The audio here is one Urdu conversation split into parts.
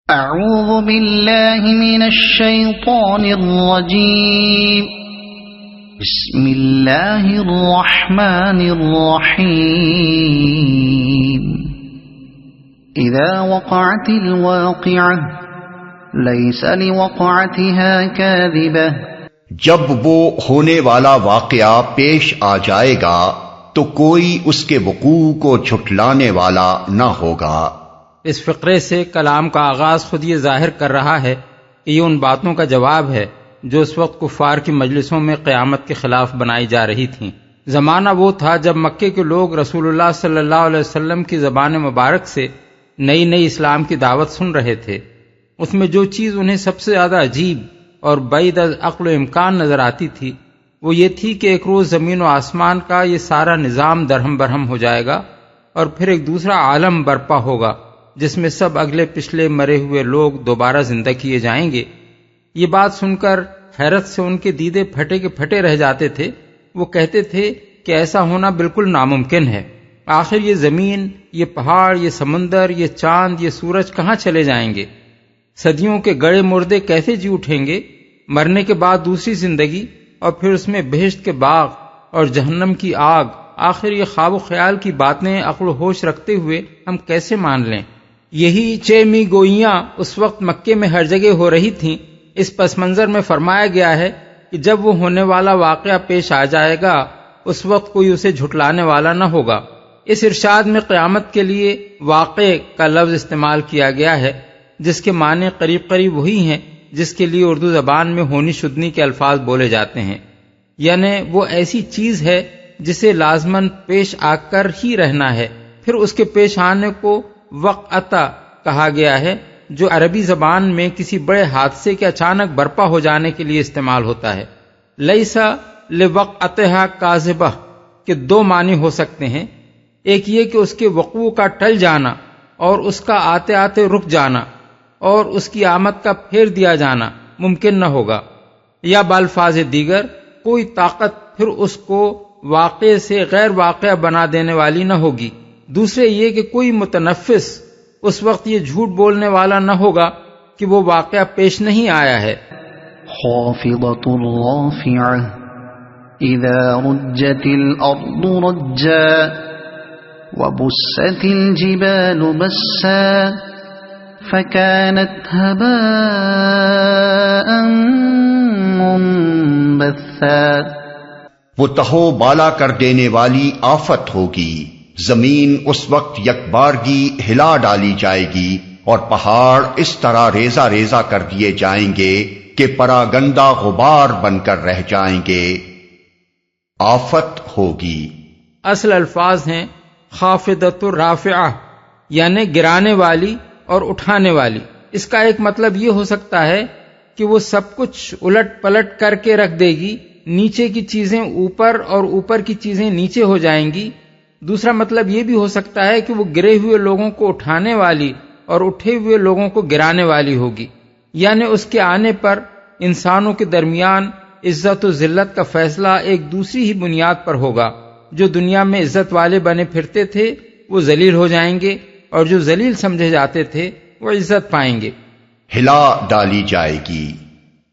اعوذ باللہ من الشیطان الرجیم بسم اللہ الرحمن الرحیم اذا وقعت الواقعة لیس لوقعتها کاذبة، جب وہ ہونے والا واقعہ پیش آ جائے گا تو کوئی اس کے وقوع کو جھٹلانے والا نہ ہوگا۔ اس فقرے سے کلام کا آغاز خود یہ ظاہر کر رہا ہے کہ یہ ان باتوں کا جواب ہے جو اس وقت کفار کی مجلسوں میں قیامت کے خلاف بنائی جا رہی تھیں۔ زمانہ وہ تھا جب مکے کے لوگ رسول اللہ صلی اللہ علیہ وسلم کی زبان مبارک سے نئی نئی اسلام کی دعوت سن رہے تھے۔ اس میں جو چیز انہیں سب سے زیادہ عجیب اور بعید از عقل و امکان نظر آتی تھی وہ یہ تھی کہ ایک روز زمین و آسمان کا یہ سارا نظام درہم برہم ہو جائے گا اور پھر ایک دوسرا عالم برپا ہوگا جس میں سب اگلے پچھلے مرے ہوئے لوگ دوبارہ زندہ کیے جائیں گے۔ یہ بات سن کر حیرت سے ان کے دیدے پھٹے کے پھٹے رہ جاتے تھے۔ وہ کہتے تھے کہ ایسا ہونا بالکل ناممکن ہے۔ آخر یہ زمین، یہ پہاڑ، یہ سمندر، یہ چاند، یہ سورج کہاں چلے جائیں گے؟ صدیوں کے گڑے مردے کیسے جی اٹھیں گے؟ مرنے کے بعد دوسری زندگی اور پھر اس میں بہشت کے باغ اور جہنم کی آگ، آخر یہ خواب و خیال کی باتیں عقل و ہوش رکھتے ہوئے ہم کیسے مان لیں؟ یہی چیمی گوئیاں اس وقت مکے میں ہر جگہ ہو رہی تھیں۔ اس پس منظر میں فرمایا گیا ہے کہ جب وہ ہونے والا واقعہ پیش آ جائے گا اس وقت کوئی اسے جھٹلانے والا نہ ہوگا۔ اس ارشاد میں قیامت کے لیے واقع کا لفظ استعمال کیا گیا ہے جس کے معنی قریب قریب وہی ہیں جس کے لیے اردو زبان میں ہونی شدنی کے الفاظ بولے جاتے ہیں، یعنی وہ ایسی چیز ہے جسے لازماً پیش آ کر ہی رہنا ہے۔ پھر اس کے پیش آنے کو وقعتا کہا گیا ہے جو عربی زبان میں کسی بڑے حادثے کے اچانک برپا ہو جانے کے لیے استعمال ہوتا ہے۔ لیسا لوقعتها کاذبہ کے دو معنی ہو سکتے ہیں، ایک یہ کہ اس کے وقوع کا ٹل جانا اور اس کا آتے آتے رک جانا اور اس کی آمد کا پھیر دیا جانا ممکن نہ ہوگا، یا بالفاظ دیگر کوئی طاقت پھر اس کو واقع سے غیر واقع بنا دینے والی نہ ہوگی۔ دوسرے یہ کہ کوئی متنفس اس وقت یہ جھوٹ بولنے والا نہ ہوگا کہ وہ واقعہ پیش نہیں آیا ہے۔ خافضۃ رافعہ اذا رجت الارض رجا وبست الجبال بسا فكانت هباء منبثا، وہ تہو بالا کر دینے والی آفت ہوگی۔ زمین اس وقت یکبارگی ہلا ڈالی جائے گی اور پہاڑ اس طرح ریزہ ریزہ کر دیے جائیں گے کہ پراگندہ غبار بن کر رہ جائیں گے۔ آفت ہوگی۔ اصل الفاظ ہیں خافضۃ الرافعہ یعنی گرانے والی اور اٹھانے والی۔ اس کا ایک مطلب یہ ہو سکتا ہے کہ وہ سب کچھ الٹ پلٹ کر کے رکھ دے گی، نیچے کی چیزیں اوپر اور اوپر کی چیزیں نیچے ہو جائیں گی۔ دوسرا مطلب یہ بھی ہو سکتا ہے کہ وہ گرے ہوئے لوگوں کو اٹھانے والی اور اٹھے ہوئے لوگوں کو گرانے والی ہوگی، یعنی اس کے آنے پر انسانوں کے درمیان عزت و ذلت کا فیصلہ ایک دوسری ہی بنیاد پر ہوگا۔ جو دنیا میں عزت والے بنے پھرتے تھے وہ ذلیل ہو جائیں گے اور جو ذلیل سمجھے جاتے تھے وہ عزت پائیں گے۔ ہلا ڈالی جائے گی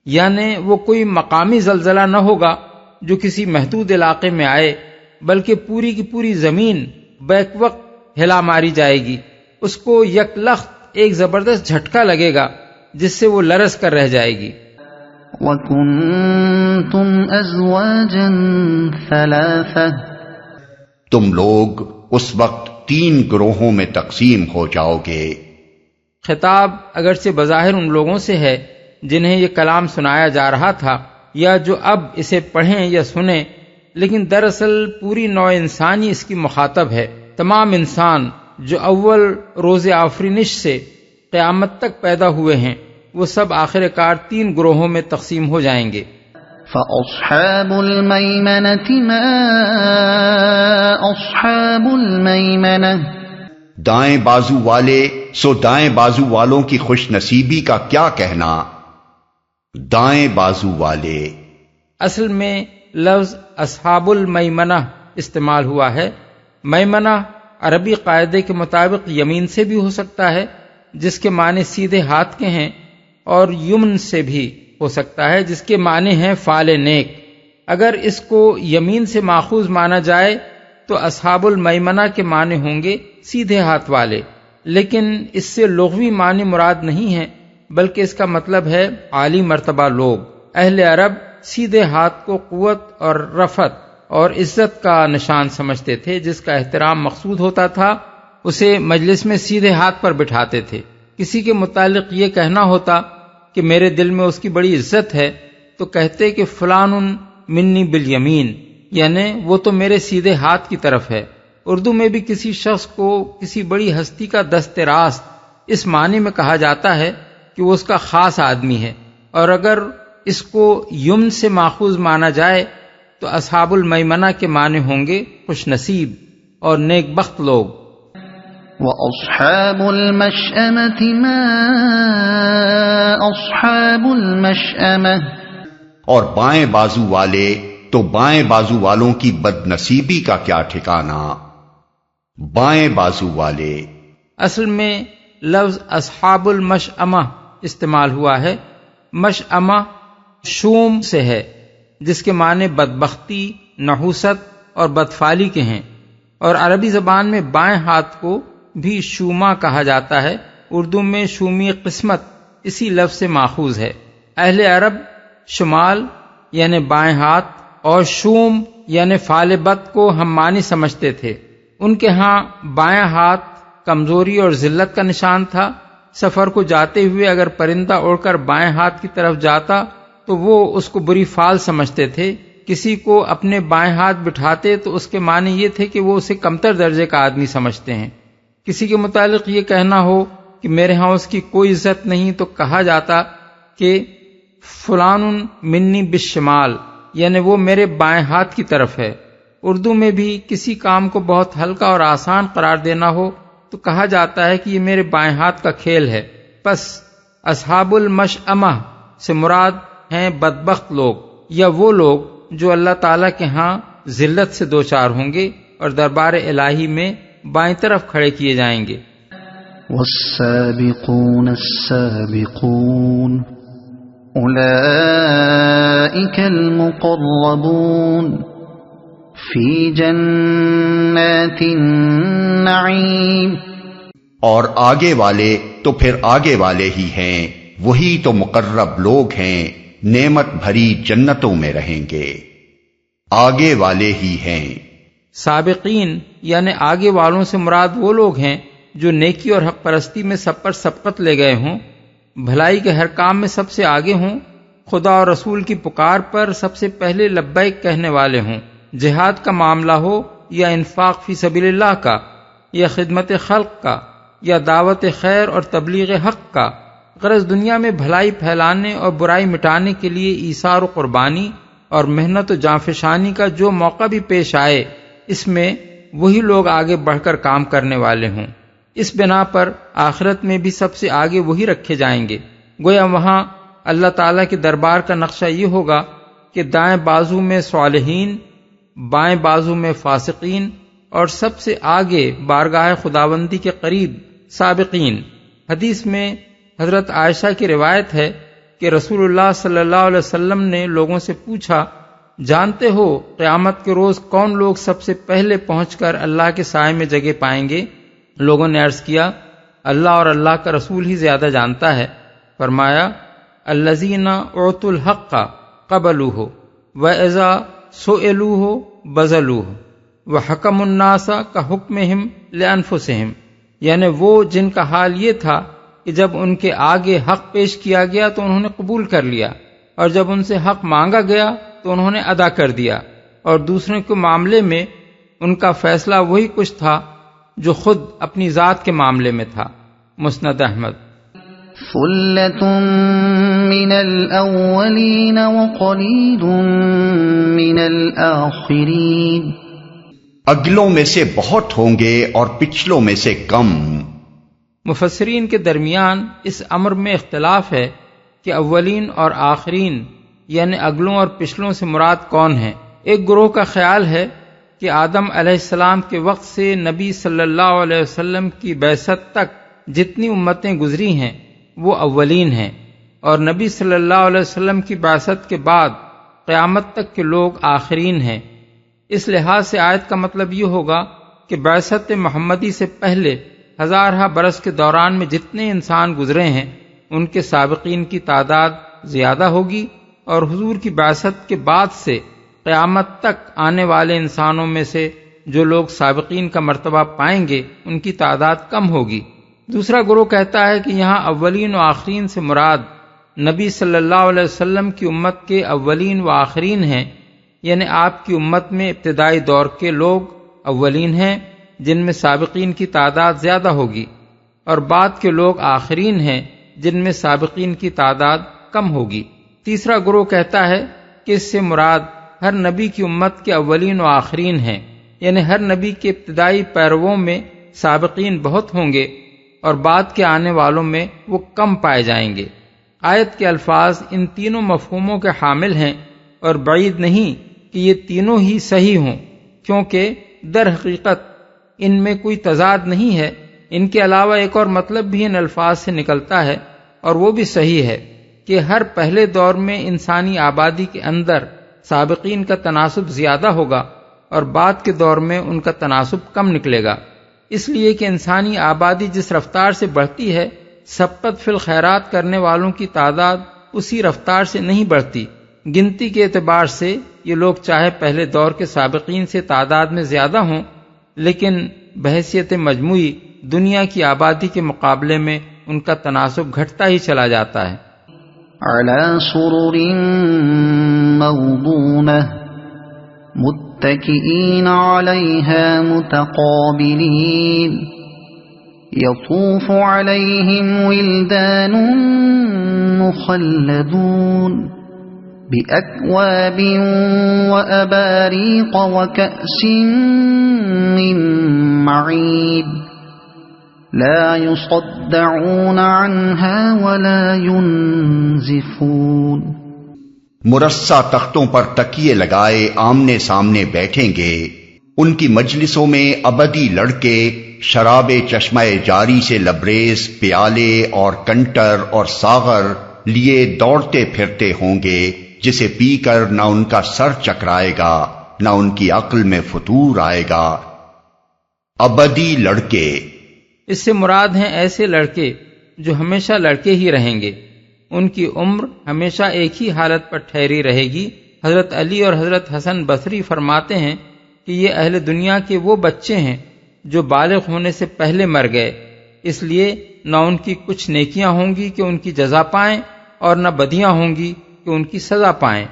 یعنی وہ کوئی مقامی زلزلہ نہ ہوگا جو کسی محدود علاقے میں آئے، بلکہ پوری کی پوری زمین بیک وقت ہلا ماری جائے گی۔ اس کو یک لخت ایک زبردست جھٹکا لگے گا جس سے وہ لرز کر رہ جائے گی۔ وَكُنْتُمْ أَزْوَاجًا ثَلَاثَةً، تم لوگ اس وقت 3 گروہوں میں تقسیم ہو جاؤ گے۔ خطاب اگرچہ بظاہر ان لوگوں سے ہے جنہیں یہ کلام سنایا جا رہا تھا یا جو اب اسے پڑھیں یا سنیں، لیکن دراصل پوری نوع انسانی اس کی مخاطب ہے۔ تمام انسان جو اول روز آفرینش سے قیامت تک پیدا ہوئے ہیں وہ سب آخر کار 3 گروہوں میں تقسیم ہو جائیں گے۔ فَأَصْحَابُ الْمَيْمَنَةِ مَا أَصْحَابُ الْمَيْمَنَةِ، دائیں بازو والے سو دائیں بازو والوں کی خوش نصیبی کا کیا کہنا۔ دائیں بازو والے اصل میں لفظ اصحاب المیمنہ استعمال ہوا ہے۔ میمنہ عربی قاعدے کے مطابق یمین سے بھی ہو سکتا ہے جس کے معنی سیدھے ہاتھ کے ہیں، اور یمن سے بھی ہو سکتا ہے جس کے معنی ہیں فعل نیک۔ اگر اس کو یمین سے ماخوذ مانا جائے تو اصحاب المیمنہ کے معنی ہوں گے سیدھے ہاتھ والے، لیکن اس سے لغوی معنی مراد نہیں ہے، بلکہ اس کا مطلب ہے عالی مرتبہ لوگ۔ اہل عرب سیدھے ہاتھ کو قوت اور رفعت اور عزت کا نشان سمجھتے تھے، جس کا احترام مقصود ہوتا تھا اسے مجلس میں سیدھے ہاتھ پر بٹھاتے تھے۔ کسی کے متعلق یہ کہنا ہوتا کہ میرے دل میں اس کی بڑی عزت ہے تو کہتے کہ فلان منی بالیمین، یعنی وہ تو میرے سیدھے ہاتھ کی طرف ہے۔ اردو میں بھی کسی شخص کو کسی بڑی ہستی کا دست راست اس معنی میں کہا جاتا ہے کہ وہ اس کا خاص آدمی ہے، اور اگر اس کو یمن سے ماخوذ مانا جائے تو اصحاب المیمنہ کے معنی ہوں گے خوش نصیب اور نیک بخت لوگ۔ وَأَصْحَابُ الْمَشْأَمَةِ مَا أَصْحَابُ الْمَشْأَمَةِ، اور بائیں بازو والے تو بائیں بازو والوں کی بد نصیبی کا کیا ٹھکانہ۔ بائیں بازو والے اصل میں لفظ اصحاب المشأمہ استعمال ہوا ہے۔ مشأمہ شوم سے ہے، جس کے معنی بدبختی، نحوست اور بدفعلی کے ہیں، اور عربی زبان میں بائیں ہاتھ کو بھی شوما کہا جاتا ہے۔ اردو میں شومی قسمت اسی لفظ سے ماخوذ ہے۔ اہل عرب شمال یعنی بائیں ہاتھ اور شوم یعنی فعل بد کو ہم معنی سمجھتے تھے۔ ان کے ہاں بائیں ہاتھ کمزوری اور ذلت کا نشان تھا۔ سفر کو جاتے ہوئے اگر پرندہ اڑ کر بائیں ہاتھ کی طرف جاتا تو وہ اس کو بری فال سمجھتے تھے۔ کسی کو اپنے بائیں ہاتھ بٹھاتے تو اس کے معنی یہ تھے کہ وہ اسے کمتر درجے کا آدمی سمجھتے ہیں۔ کسی کے متعلق یہ کہنا ہو کہ میرے ہاں اس کی کوئی عزت نہیں تو کہا جاتا کہ فلان منی بالشمال، یعنی وہ میرے بائیں ہاتھ کی طرف ہے۔ اردو میں بھی کسی کام کو بہت ہلکا اور آسان قرار دینا ہو تو کہا جاتا ہے کہ یہ میرے بائیں ہاتھ کا کھیل ہے۔ پس اصحاب المشأمہ سے مراد ہیں بدبخت لوگ، یا وہ لوگ جو اللہ تعالیٰ کے ہاں ذلت سے دوچار ہوں گے اور دربار الہی میں بائیں طرف کھڑے کیے جائیں گے۔ والسابقون السابقون أولئك المقربون في جنات النعيم، اور آگے والے تو پھر آگے والے ہی ہیں، وہی تو مقرب لوگ ہیں، نعمت بھری جنتوں میں رہیں گے۔ آگے والے ہی ہیں۔ سابقین یعنی آگے والوں سے مراد وہ لوگ ہیں جو نیکی اور حق پرستی میں سب پر سبقت لے گئے ہوں، بھلائی کے ہر کام میں سب سے آگے ہوں، خدا اور رسول کی پکار پر سب سے پہلے لبیک کہنے والے ہوں، جہاد کا معاملہ ہو یا انفاق فی سبیل اللہ کا، یا خدمت خلق کا، یا دعوت خیر اور تبلیغ حق کا، غرض دنیا میں بھلائی پھیلانے اور برائی مٹانے کے لیے ایثار و قربانی اور محنت و جانفشانی کا جو موقع بھی پیش آئے، اس میں وہی لوگ آگے بڑھ کر کام کرنے والے ہوں۔ اس بنا پر آخرت میں بھی سب سے آگے وہی رکھے جائیں گے۔ گویا وہاں اللہ تعالیٰ کے دربار کا نقشہ یہ ہوگا کہ دائیں بازو میں صالحین، بائیں بازو میں فاسقین، اور سب سے آگے بارگاہ خداوندی کے قریب سابقین۔ حدیث میں حضرت عائشہ کی روایت ہے کہ رسول اللہ صلی اللہ علیہ وسلم نے لوگوں سے پوچھا، جانتے ہو قیامت کے روز کون لوگ سب سے پہلے پہنچ کر اللہ کے سائے میں جگہ پائیں گے؟ لوگوں نے عرض کیا، اللہ اور اللہ کا رسول ہی زیادہ جانتا ہے۔ فرمایا، الذین اعطوا الحق قبلوہ واذا سئلوہ بذلوہ وحکموا الناس کحکمہم لانفسہم، یعنی وہ جن کا حال یہ تھا کہ جب ان کے آگے حق پیش کیا گیا تو انہوں نے قبول کر لیا، اور جب ان سے حق مانگا گیا تو انہوں نے ادا کر دیا، اور دوسروں کے معاملے میں ان کا فیصلہ وہی کچھ تھا جو خود اپنی ذات کے معاملے میں تھا۔ مسند احمد۔ ثلة من الأولين وقليل من الآخرين، اگلوں میں سے بہت ہوں گے اور پچھلوں میں سے کم۔ مفسرین کے درمیان اس امر میں اختلاف ہے کہ اولین اور آخرین یعنی اگلوں اور پچھلوں سے مراد کون ہیں۔ ایک گروہ کا خیال ہے کہ آدم علیہ السلام کے وقت سے نبی صلی اللہ علیہ وسلم کی بعثت تک جتنی امتیں گزری ہیں وہ اولین ہیں، اور نبی صلی اللہ علیہ وسلم کی بعثت کے بعد قیامت تک کے لوگ آخرین ہیں۔ اس لحاظ سے آیت کا مطلب یہ ہوگا کہ بعثت محمدی سے پہلے ہزارہ برس کے دوران میں جتنے انسان گزرے ہیں ان کے سابقین کی تعداد زیادہ ہوگی، اور حضور کی بعثت کے بعد سے قیامت تک آنے والے انسانوں میں سے جو لوگ سابقین کا مرتبہ پائیں گے ان کی تعداد کم ہوگی۔ دوسرا گروہ کہتا ہے کہ یہاں اولین و آخرین سے مراد نبی صلی اللہ علیہ وسلم کی امت کے اولین و آخرین ہیں، یعنی آپ کی امت میں ابتدائی دور کے لوگ اولین ہیں جن میں سابقین کی تعداد زیادہ ہوگی، اور بعد کے لوگ آخرین ہیں جن میں سابقین کی تعداد کم ہوگی۔ تیسرا گروہ کہتا ہے کہ اس سے مراد ہر نبی کی امت کے اولین و آخرین ہیں، یعنی ہر نبی کے ابتدائی پیرووں میں سابقین بہت ہوں گے اور بعد کے آنے والوں میں وہ کم پائے جائیں گے۔ آیت کے الفاظ ان تینوں مفہوموں کے حامل ہیں، اور بعید نہیں کہ یہ تینوں ہی صحیح ہوں، کیونکہ در حقیقت ان میں کوئی تضاد نہیں ہے۔ ان کے علاوہ ایک اور مطلب بھی ان الفاظ سے نکلتا ہے، اور وہ بھی صحیح ہے کہ ہر پہلے دور میں انسانی آبادی کے اندر سابقین کا تناسب زیادہ ہوگا اور بعد کے دور میں ان کا تناسب کم نکلے گا، اس لیے کہ انسانی آبادی جس رفتار سے بڑھتی ہے سبقت فی الخیرات کرنے والوں کی تعداد اسی رفتار سے نہیں بڑھتی۔ گنتی کے اعتبار سے یہ لوگ چاہے پہلے دور کے سابقین سے تعداد میں زیادہ ہوں، لیکن بحیثیت مجموعی دنیا کی آبادی کے مقابلے میں ان کا تناسب گھٹتا ہی چلا جاتا ہے۔ علی سرر موضونہ متکئین علیہا متقابلین یطوف علیہم ولدان مخلدون بأكواب وأباريق وكأس من معين لا يصدعون عنها ولا ينزفون۔ مرصع تختوں پر تکیے لگائے آمنے سامنے بیٹھیں گے، ان کی مجلسوں میں ابدی لڑکے شراب چشمہ جاری سے لبریز پیالے اور کنٹر اور ساغر لیے دوڑتے پھرتے ہوں گے، جسے پی کر نہ ان کا سر چکرائے گا نہ ان کی عقل میں فتور آئے گا۔ ابدی لڑکے، اس سے مراد ہیں ایسے لڑکے جو ہمیشہ لڑکے ہی رہیں گے، ان کی عمر ہمیشہ ایک ہی حالت پر ٹھہری رہے گی۔ حضرت علی اور حضرت حسن بصری فرماتے ہیں کہ یہ اہل دنیا کے وہ بچے ہیں جو بالغ ہونے سے پہلے مر گئے، اس لیے نہ ان کی کچھ نیکیاں ہوں گی کہ ان کی جزا پائیں اور نہ بدیاں ہوں گی کہ ان کی سزا پائیں۔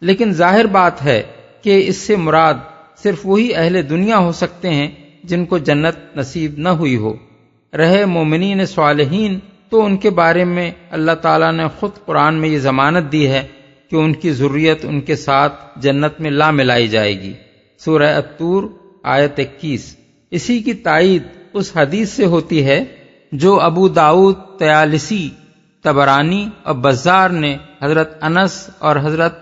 لیکن ظاہر بات ہے کہ اس سے مراد صرف وہی اہل دنیا ہو سکتے ہیں جن کو جنت نصیب نہ ہوئی ہو۔ رہے مومنین صالحین تو ان کے بارے میں اللہ تعالیٰ نے خود قرآن میں یہ ضمانت دی ہے کہ ان کی ذریت ان کے ساتھ جنت میں لا ملائی جائے گی۔ سورہ الطور آیت 21۔ اسی کی تائید اس حدیث سے ہوتی ہے جو ابو داؤد، طیالسی، طبرانی اور بزار نے حضرت انس اور حضرت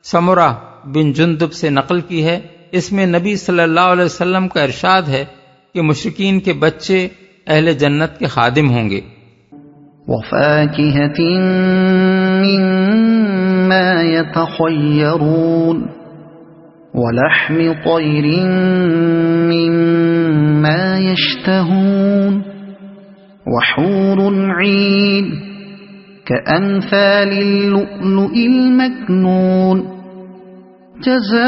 سمرہ بن جندب سے نقل کی ہے۔ اس میں نبی صلی اللہ علیہ وسلم کا ارشاد ہے کہ مشرکین کے بچے اہل جنت کے خادم ہوں گے۔ وَفَاكِهَةٍ مِّمَّا يَتَخَيَّرُونَ وَلَحْمِ طَيْرٍ مِّمَّا يَشْتَهُونَ وَحُورٌ عِينٌ كَأَمْثَالِ اللُّؤْلُؤِ الْمَكْنُونِ جَزَاءً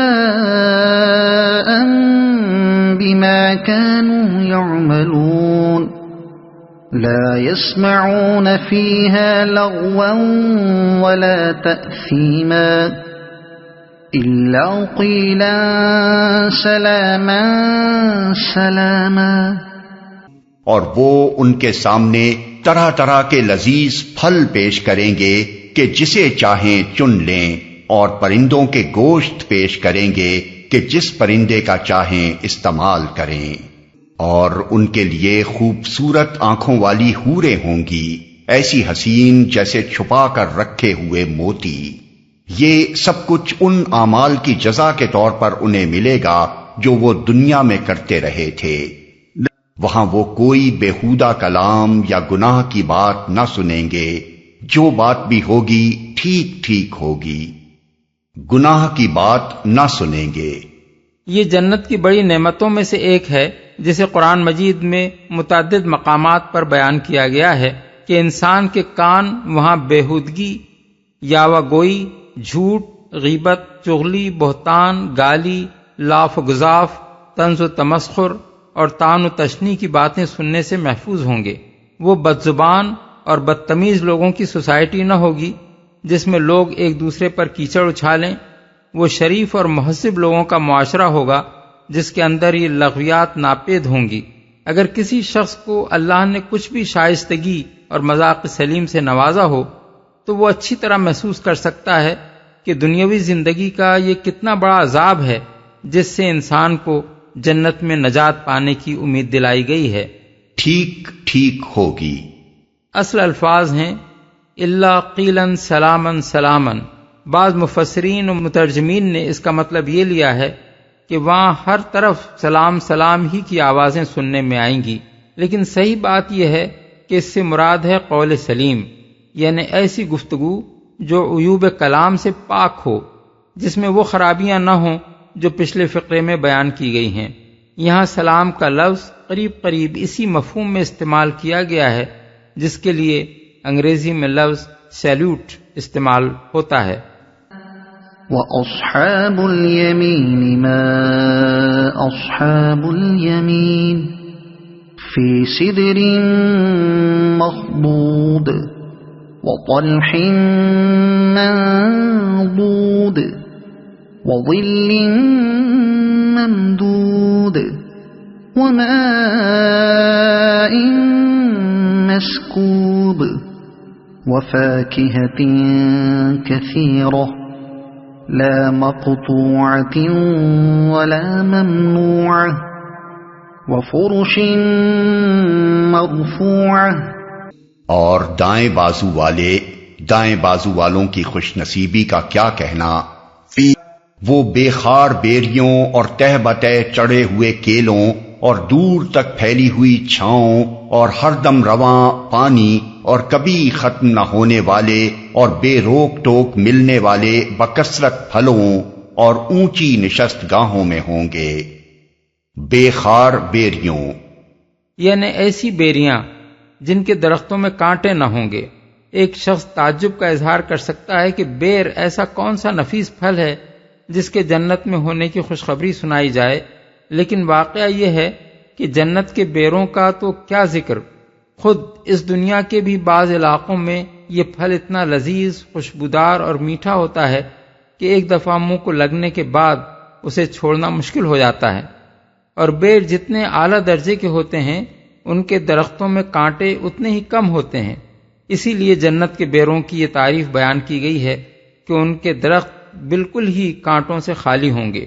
بِمَا كَانُوا يَعْمَلُونَ لا يسمعون فيها لغوا ولا تأثيما إلا قيلا سلاما سلاما۔ اور وہ ان کے سامنے طرح طرح کے لذیذ پھل پیش کریں گے کہ جسے چاہیں چن لیں، اور پرندوں کے گوشت پیش کریں گے کہ جس پرندے کا چاہیں استعمال کریں، اور ان کے لیے خوبصورت آنکھوں والی حوریں ہوں گی، ایسی حسین جیسے چھپا کر رکھے ہوئے موتی۔ یہ سب کچھ ان اعمال کی جزا کے طور پر انہیں ملے گا جو وہ دنیا میں کرتے رہے تھے۔ وہاں وہ کوئی بےہودہ کلام یا گناہ کی بات نہ سنیں گے، جو بات بھی ہوگی ٹھیک ٹھیک ہوگی، گناہ کی بات نہ سنیں گے۔ یہ جنت کی بڑی نعمتوں میں سے ایک ہے جسے قرآن مجید میں متعدد مقامات پر بیان کیا گیا ہے کہ انسان کے کان وہاں بےہودگی، یاوہ گوئی، جھوٹ، غیبت، چغلی، بہتان، گالی، لاف و گزاف، طنز و تمسخر اور طعن و تشنیع کی باتیں سننے سے محفوظ ہوں گے۔ وہ بدزبان اور بدتمیز لوگوں کی سوسائٹی نہ ہوگی جس میں لوگ ایک دوسرے پر کیچڑ اچھالیں۔ وہ شریف اور مہذب لوگوں کا معاشرہ ہوگا جس کے اندر یہ لغویات ناپید ہوں گی۔ اگر کسی شخص کو اللہ نے کچھ بھی شائستگی اور مذاق سلیم سے نوازا ہو تو وہ اچھی طرح محسوس کر سکتا ہے کہ دنیاوی زندگی کا یہ کتنا بڑا عذاب ہے جس سے انسان کو جنت میں نجات پانے کی امید دلائی گئی ہے۔ ٹھیک ٹھیک ہوگی، اصل الفاظ ہیں الا قیلا سلاما سلاما۔ بعض مفسرین و مترجمین نے اس کا مطلب یہ لیا ہے کہ وہاں ہر طرف سلام سلام ہی کی آوازیں سننے میں آئیں گی، لیکن صحیح بات یہ ہے کہ اس سے مراد ہے قول سلیم، یعنی ایسی گفتگو جو عیوب کلام سے پاک ہو، جس میں وہ خرابیاں نہ ہوں جو پچھلے فقرے میں بیان کی گئی ہیں۔ یہاں سلام کا لفظ قریب قریب اسی مفہوم میں استعمال کیا گیا ہے جس کے لیے انگریزی میں لفظ سیلیوٹ استعمال ہوتا ہے۔ وَأَصْحَابُ الْيَمِينِ مَا أَصْحَابُ الْيَمِينِ فِي سِدْرٍ مَخْضُودٍ وَطَلْحٍ مَنضُودٍ وَظِلٍّ مَمْدُودٍ وَمَاءٍ مَسْكُوبٍ وَفَاكِهَةٍ كَثِيرَةٍ لا مقطوعة ولا ممنوعة وفرش مرفوعة۔ اور دائیں بازو والوں کی خوش نصیبی کا کیا کہنا، وہ بے خار بیریوں اور تہ بتہ چڑھے ہوئے کیلوں اور دور تک پھیلی ہوئی چھاؤں اور ہر دم رواں پانی اور کبھی ختم نہ ہونے والے اور بے روک ٹوک ملنے والے بکثرت پھلوں اور اونچی نشست گاہوں میں ہوں گے۔ بے خار بیریوں یعنی ایسی بیریاں جن کے درختوں میں کانٹے نہ ہوں گے۔ ایک شخص تعجب کا اظہار کر سکتا ہے کہ بیر ایسا کون سا نفیس پھل ہے جس کے جنت میں ہونے کی خوشخبری سنائی جائے، لیکن واقعہ یہ ہے کہ جنت کے بیروں کا تو کیا ذکر، خود اس دنیا کے بھی بعض علاقوں میں یہ پھل اتنا لذیذ، خوشبودار اور میٹھا ہوتا ہے کہ ایک دفعہ منہ کو لگنے کے بعد اسے چھوڑنا مشکل ہو جاتا ہے۔ اور بیر جتنے اعلیٰ درجے کے ہوتے ہیں ان کے درختوں میں کانٹے اتنے ہی کم ہوتے ہیں۔ اسی لیے جنت کے بیروں کی یہ تعریف بیان کی گئی ہے کہ ان کے درخت بالکل ہی کانٹوں سے خالی ہوں گے،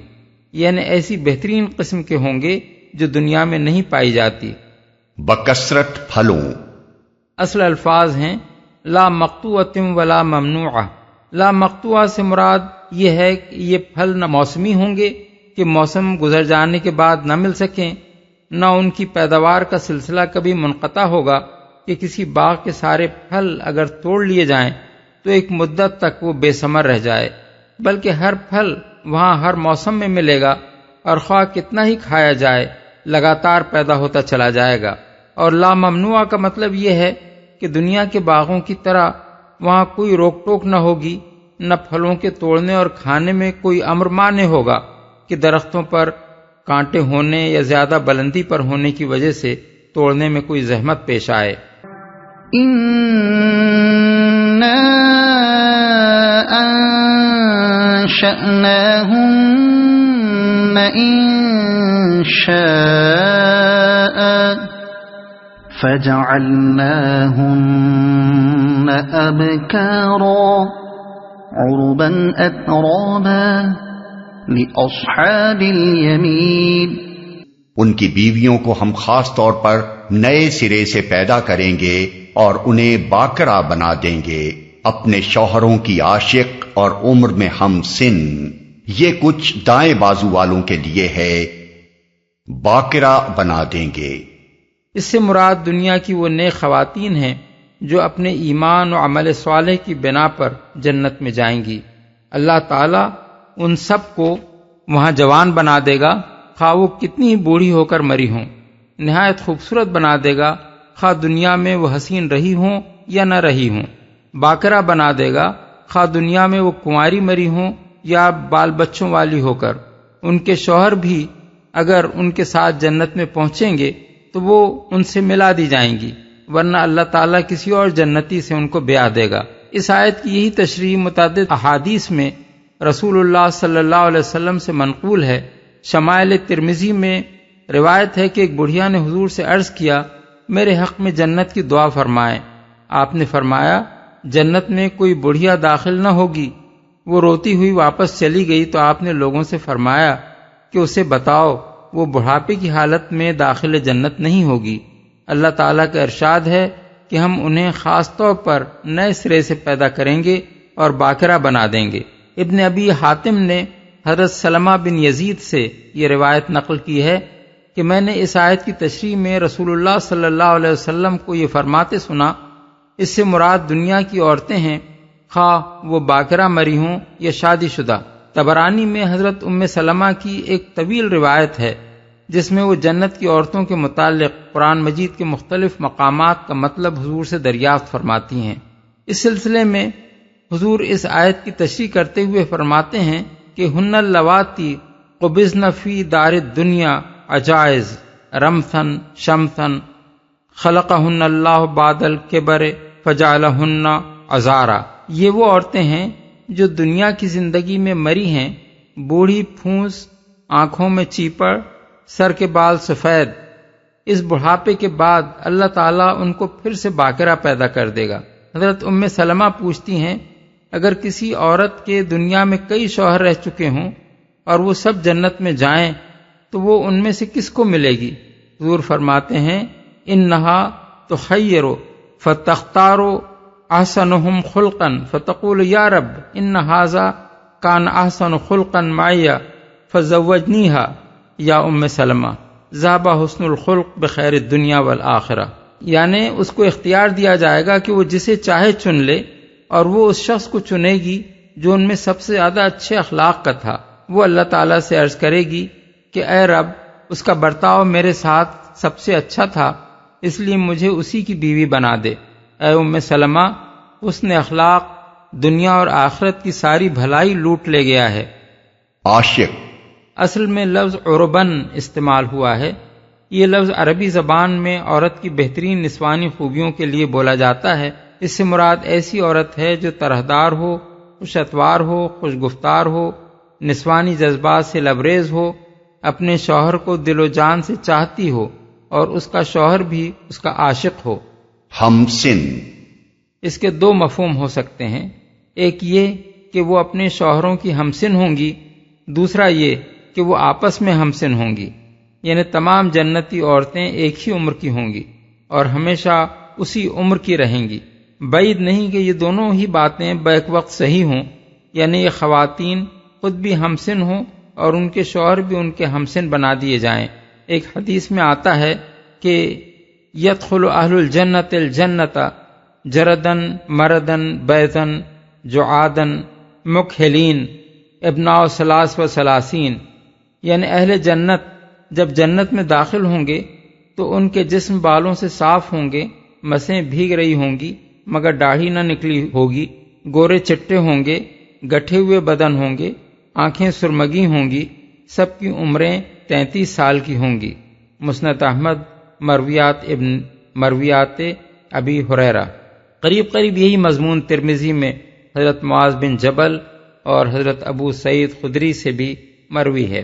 یعنی ایسی بہترین قسم کے ہوں گے جو دنیا میں نہیں پائی جاتی۔ بکثرت پھلوں اصل الفاظ ہیں لا مقطوعۃ ولا ممنوعہ۔ لا مقطوعہ سے مراد یہ ہے کہ یہ پھل نہ موسمی ہوں گے کہ موسم گزر جانے کے بعد نہ مل سکیں، نہ ان کی پیداوار کا سلسلہ کبھی منقطع ہوگا کہ کسی باغ کے سارے پھل اگر توڑ لیے جائیں تو ایک مدت تک وہ بے ثمر رہ جائے، بلکہ ہر پھل وہاں ہر موسم میں ملے گا اور خواہ کتنا ہی کھایا جائے لگاتار پیدا ہوتا چلا جائے گا۔ اور لا ممنوع کا مطلب یہ ہے کہ دنیا کے باغوں کی طرح وہاں کوئی روک ٹوک نہ ہوگی، نہ پھلوں کے توڑنے اور کھانے میں کوئی امر مانع ہوگا کہ درختوں پر کانٹے ہونے یا زیادہ بلندی پر ہونے کی وجہ سے توڑنے میں کوئی زحمت پیش آئے۔ إِنَّا أَنشَأْنَاهُنَّ إِنشَاءً فَجَعَلْنَاهُنَّ أَبْكَارًا عُرُبًا أَتْرَابًا لِأَصْحَابِ الْيَمِينِ۔ ان کی بیویوں کو ہم خاص طور پر نئے سرے سے پیدا کریں گے اور انہیں باکرہ بنا دیں گے، اپنے شوہروں کی عاشق اور عمر میں ہم سن۔ یہ کچھ دائیں بازو والوں کے لیے ہے، باکرہ بنا دیں گے۔ اس سے مراد دنیا کی وہ نیک خواتین ہیں جو اپنے ایمان و عمل صالح کی بنا پر جنت میں جائیں گی۔ اللہ تعالیٰ ان سب کو وہاں جوان بنا دے گا، خواہ وہ کتنی ہی بوڑھی ہو کر مری ہوں، نہایت خوبصورت بنا دے گا، خواہ دنیا میں وہ حسین رہی ہوں یا نہ رہی ہوں، باقرہ بنا دے گا، خواہ دنیا میں وہ کنواری مری ہوں یا بال بچوں والی ہو کر۔ ان کے شوہر بھی اگر ان کے ساتھ جنت میں پہنچیں گے تو وہ ان سے ملا دی جائیں گی، ورنہ اللہ تعالیٰ کسی اور جنتی سے ان کو بیاہ دے گا۔ اس آیت کی یہی تشریح متعدد احادیث میں رسول اللہ صلی اللہ علیہ وسلم سے منقول ہے۔ شمائل ترمذی میں روایت ہے کہ ایک بڑھیا نے حضور سے عرض کیا، میرے حق میں جنت کی دعا فرمائیں۔ آپ نے فرمایا، جنت میں کوئی بڑھیا داخل نہ ہوگی۔ وہ روتی ہوئی واپس چلی گئی تو آپ نے لوگوں سے فرمایا کہ اسے بتاؤ وہ بڑھاپے کی حالت میں داخل جنت نہیں ہوگی۔ اللہ تعالیٰ کا ارشاد ہے کہ ہم انہیں خاص طور پر نئے سرے سے پیدا کریں گے اور باقرہ بنا دیں گے۔ ابن ابی حاتم نے حضرت سلمہ بن یزید سے یہ روایت نقل کی ہے کہ میں نے اس آیت کی تشریح میں رسول اللہ صلی اللہ علیہ وسلم کو یہ فرماتے سنا، اس سے مراد دنیا کی عورتیں ہیں، خواہ وہ باقرہ مری ہوں یا شادی شدہ۔ طبرانی میں حضرت ام سلمہ کی ایک طویل روایت ہے جس میں وہ جنت کی عورتوں کے متعلق قرآن مجید کے مختلف مقامات کا مطلب حضور سے دریافت فرماتی ہیں۔ اس سلسلے میں حضور اس آیت کی تشریح کرتے ہوئے فرماتے ہیں کہ ہن اللواتی قبضن فی دار الدنیا عجائز رمثن شمثن خلقہن اللہ بعد الکبر فجعلہن عذارا۔ یہ وہ عورتیں ہیں جو دنیا کی زندگی میں مری ہیں، بوڑھی پھونس، آنکھوں میں چیپڑ، سر کے بال سفید۔ اس بڑھاپے کے بعد اللہ تعالیٰ ان کو پھر سے باقرہ پیدا کر دے گا۔ حضرت ام سلمہ پوچھتی ہیں، اگر کسی عورت کے دنیا میں کئی شوہر رہ چکے ہوں اور وہ سب جنت میں جائیں تو وہ ان میں سے کس کو ملے گی؟ حضور فرماتے ہیں، انہا تخیر فتختار احسنہم خلقا فتقول یا رب ان ھذا کان احسن خلقا معی فزوجنیہا یا ام سلمہ ذہب حسن الخلق بخیر الدنیا والآخرہ۔ یعنی اس کو اختیار دیا جائے گا کہ وہ جسے چاہے چن لے، اور وہ اس شخص کو چنے گی جو ان میں سب سے زیادہ اچھے اخلاق کا تھا۔ وہ اللہ تعالیٰ سے عرض کرے گی کہ اے رب، اس کا برتاؤ میرے ساتھ سب سے اچھا تھا، اس لیے مجھے اسی کی بیوی بنا دے۔ اے ام سلمہ، حسن اخلاق دنیا اور آخرت کی ساری بھلائی لوٹ لے گیا ہے۔ عاشق اصل میں لفظ عربن استعمال ہوا ہے۔ یہ لفظ عربی زبان میں عورت کی بہترین نسوانی خوبیوں کے لیے بولا جاتا ہے۔ اس سے مراد ایسی عورت ہے جو طرحدار ہو، خوش اتوار ہو، خوش گفتار ہو، نسوانی جذبات سے لبریز ہو، اپنے شوہر کو دل و جان سے چاہتی ہو اور اس کا شوہر بھی اس کا عاشق ہو۔ ہم سن اس کے دو مفہوم ہو سکتے ہیں، ایک یہ کہ وہ اپنے شوہروں کی ہمسن ہوں گی، دوسرا یہ کہ وہ آپس میں ہمسن ہوں گی، یعنی تمام جنتی عورتیں ایک ہی عمر کی ہوں گی اور ہمیشہ اسی عمر کی رہیں گی۔ بعید نہیں کہ یہ دونوں ہی باتیں بیک وقت صحیح ہوں، یعنی یہ خواتین خود بھی ہمسن ہوں اور ان کے شوہر بھی ان کے ہمسن بنا دیے جائیں۔ ایک حدیث میں آتا ہے کہ یدخل اہل الجنت الجنت جردن مردن بیتن جعادن مکحلین ابناء ثلاث و ثلاثین، یعنی اہل جنت جب جنت میں داخل ہوں گے تو ان کے جسم بالوں سے صاف ہوں گے، مسیں بھیگ رہی ہوں گی مگر داڑھی نہ نکلی ہوگی، گورے چٹے ہوں گے، گٹھے ہوئے بدن ہوں گے، آنکھیں سرمگی ہوں گی، سب کی عمریں 33 سال کی ہوں گی۔ مسند احمد، مرویات ابی ہریرہ۔ قریب یہی مضمون ترمذی میں حضرت معاذ بن جبل اور حضرت ابو سعید خدری سے بھی مروی ہے۔